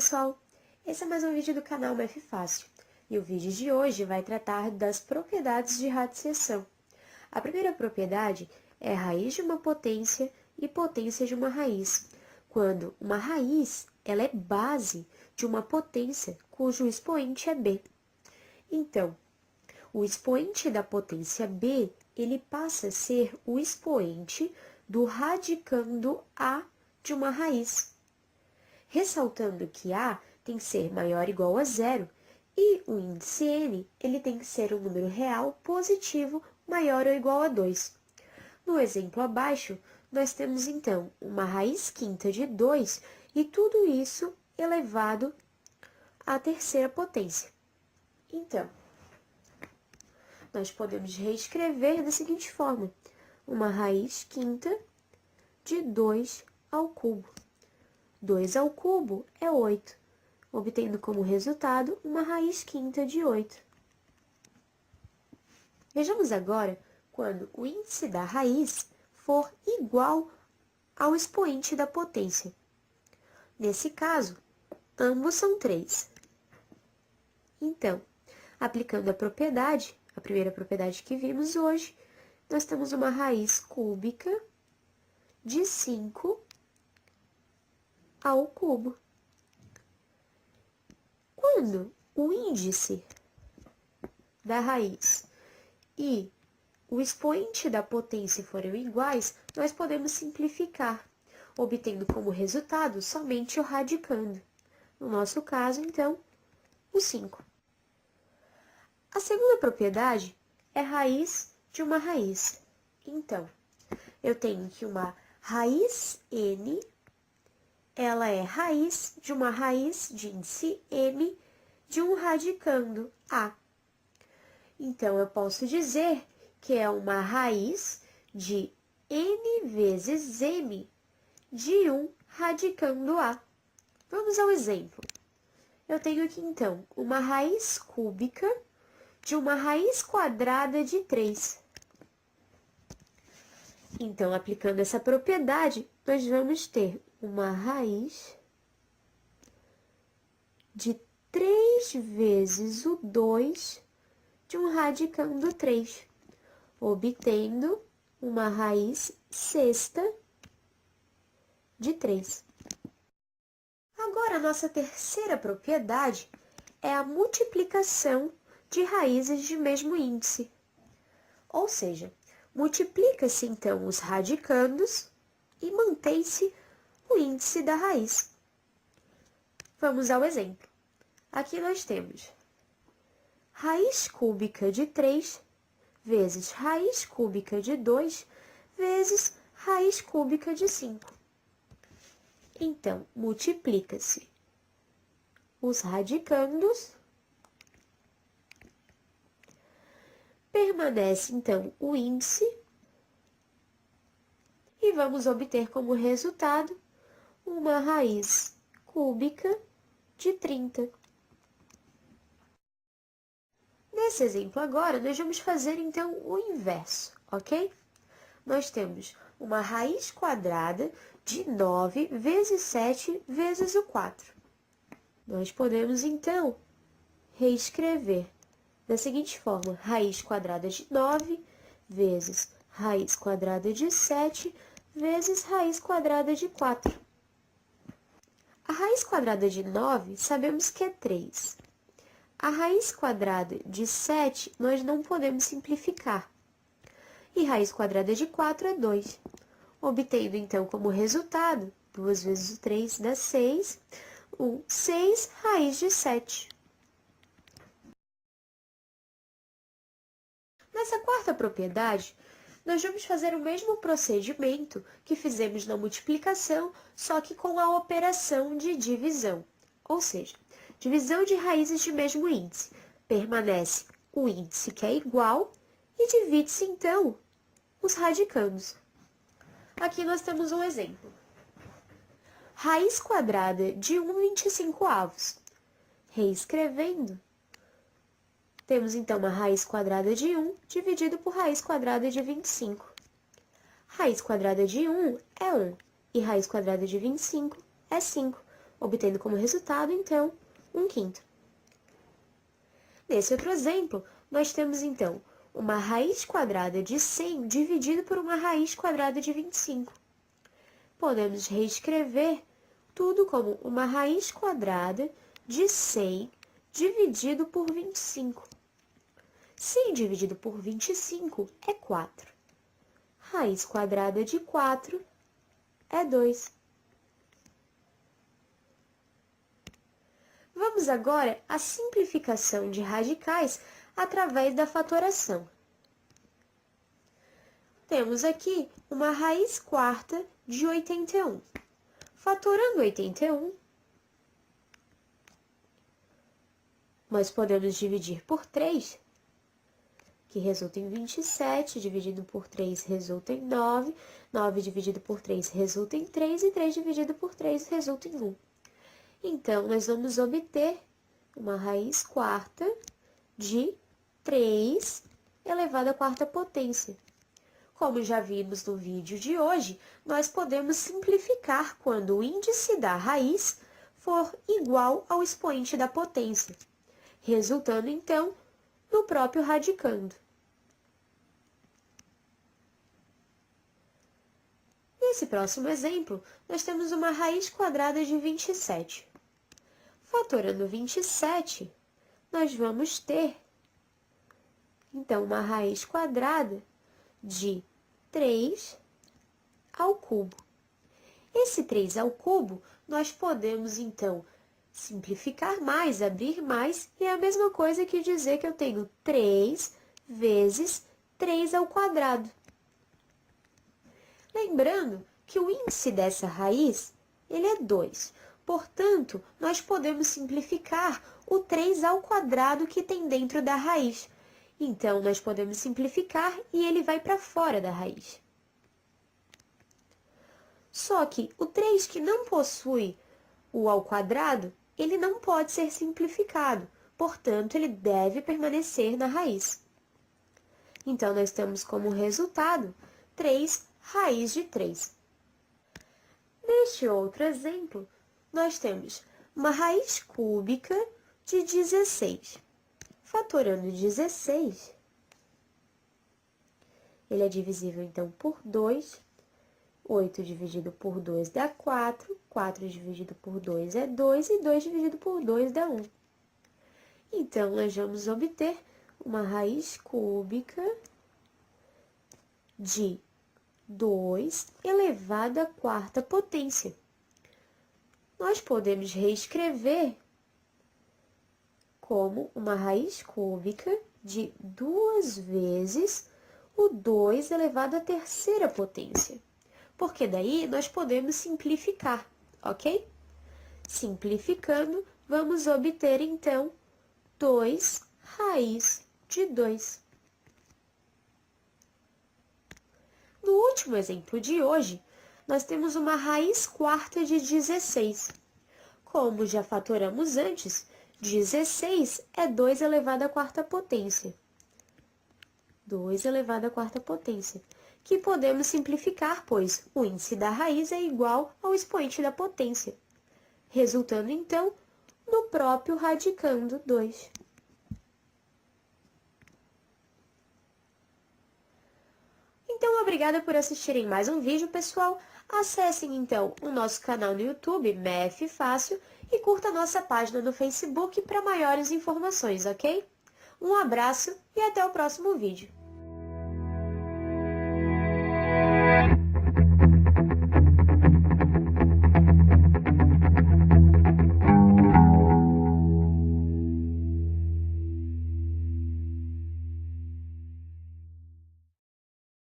pessoal! Esse é mais um vídeo do canal Math Fácil, e o vídeo de hoje vai tratar das propriedades de radiciação. A primeira propriedade é raiz de uma potência e potência de uma raiz, quando uma raiz ela é base de uma potência cujo expoente é b. Então, o expoente da potência b, ele passa a ser o expoente do radicando a de uma raiz. Ressaltando que a tem que ser maior ou igual a zero e o índice n ele tem que ser um número real positivo maior ou igual a 2. No exemplo abaixo, nós temos então uma raiz quinta de 2 e tudo isso elevado à terceira potência. Então, nós podemos reescrever da seguinte forma: uma raiz quinta de 2 ao cubo. 2 ao cubo é 8, obtendo como resultado uma raiz quinta de 8. Vejamos agora quando o índice da raiz for igual ao expoente da potência. Nesse caso, ambos são 3. Então, aplicando a propriedade, a primeira propriedade que vimos hoje, nós temos uma raiz cúbica de 5 ao cubo. Quando o índice da raiz e o expoente da potência forem iguais, nós podemos simplificar, obtendo como resultado somente o radicando. No nosso caso, então, o 5. A segunda propriedade é raiz de uma raiz. Então, eu tenho que uma raiz n ela é raiz de uma raiz de índice m de um radicando a. Então, eu posso dizer que é uma raiz de n vezes m de 1 radicando a. Vamos ao exemplo. Eu tenho aqui, então, uma raiz cúbica de uma raiz quadrada de 3. Então, aplicando essa propriedade, nós vamos ter uma raiz de 3 vezes o 2 de um radicando 3, obtendo uma raiz sexta de 3. Agora, a nossa terceira propriedade é a multiplicação de raízes de mesmo índice. Ou seja, multiplica-se então os radicandos e mantém-se o índice da raiz. Vamos ao exemplo. Aqui nós temos raiz cúbica de 3 vezes raiz cúbica de 2 vezes raiz cúbica de 5. Então, multiplica-se os radicandos, permanece então o índice e vamos obter como resultado uma raiz cúbica de 30. Nesse exemplo agora, nós vamos fazer então o inverso, ok? Nós temos uma raiz quadrada de 9 vezes 7 vezes o 4. Nós podemos então reescrever da seguinte forma: raiz quadrada de 9 vezes raiz quadrada de 7 vezes raiz quadrada de 4. A raiz quadrada de 9 sabemos que é 3. A raiz quadrada de 7 nós não podemos simplificar. E raiz quadrada de 4 é 2. Obtendo então como resultado, 2 vezes o 3 dá 6, 6 raiz de 7. Nessa quarta propriedade, nós vamos fazer o mesmo procedimento que fizemos na multiplicação, só que com a operação de divisão. Ou seja, divisão de raízes de mesmo índice. Permanece o índice que é igual e divide-se, então, os radicandos. Aqui nós temos um exemplo. Raiz quadrada de 1/25. Reescrevendo, temos então uma raiz quadrada de 1 dividido por raiz quadrada de 25. Raiz quadrada de 1 é 1 e raiz quadrada de 25 é 5, obtendo como resultado, então, 1/5. Nesse outro exemplo, nós temos, então, uma raiz quadrada de 100 dividido por uma raiz quadrada de 25. Podemos reescrever tudo como uma raiz quadrada de 100 dividido por 25. 100 dividido por 25 é 4. Raiz quadrada de 4 é 2. Vamos agora à simplificação de radicais através da fatoração. Temos aqui uma raiz quarta de 81. Fatorando 81, nós podemos dividir por 3, que resulta em 27, dividido por 3 resulta em 9, 9 dividido por 3 resulta em 3, e 3 dividido por 3 resulta em 1. Então, nós vamos obter uma raiz quarta de 3 elevado à quarta potência. Como já vimos no vídeo de hoje, nós podemos simplificar quando o índice da raiz for igual ao expoente da potência, resultando, então, no próprio radicando. Nesse próximo exemplo, nós temos uma raiz quadrada de 27. Fatorando 27, nós vamos ter, então, uma raiz quadrada de 3 ao cubo. Esse 3 ao cubo, nós podemos, então, simplificar mais, abrir mais, e é a mesma coisa que dizer que eu tenho 3 vezes 3 ao quadrado. Lembrando que o índice dessa raiz, ele é 2. Portanto, nós podemos simplificar o 3 ao quadrado que tem dentro da raiz. Então, nós podemos simplificar e ele vai para fora da raiz. Só que o 3 que não possui o ao quadrado, ele não pode ser simplificado. Portanto, ele deve permanecer na raiz. Então, nós temos como resultado 3 raiz de 3. Neste outro exemplo, nós temos uma raiz cúbica de 16. Fatorando 16, ele é divisível, então, por 2. 8 dividido por 2 dá 4. 4 dividido por 2 é 2. E 2 dividido por 2 dá 1. Então, nós vamos obter uma raiz cúbica de 2 elevado à quarta potência. Nós podemos reescrever como uma raiz cúbica de 2 vezes o 2 elevado à terceira potência. Porque daí nós podemos simplificar, ok? Simplificando, vamos obter, então, 2 raiz de 2. No último exemplo de hoje, nós temos uma raiz quarta de 16. Como já fatoramos antes, 16 é 2 elevado à quarta potência. 2 elevado à quarta potência, que podemos simplificar, pois o índice da raiz é igual ao expoente da potência, resultando, então, no próprio radicando 2. Então, obrigada por assistirem mais um vídeo, pessoal. Acessem, então, o nosso canal no YouTube, MEF Fácil, e curta a nossa página no Facebook para maiores informações, ok? Um abraço e até o próximo vídeo.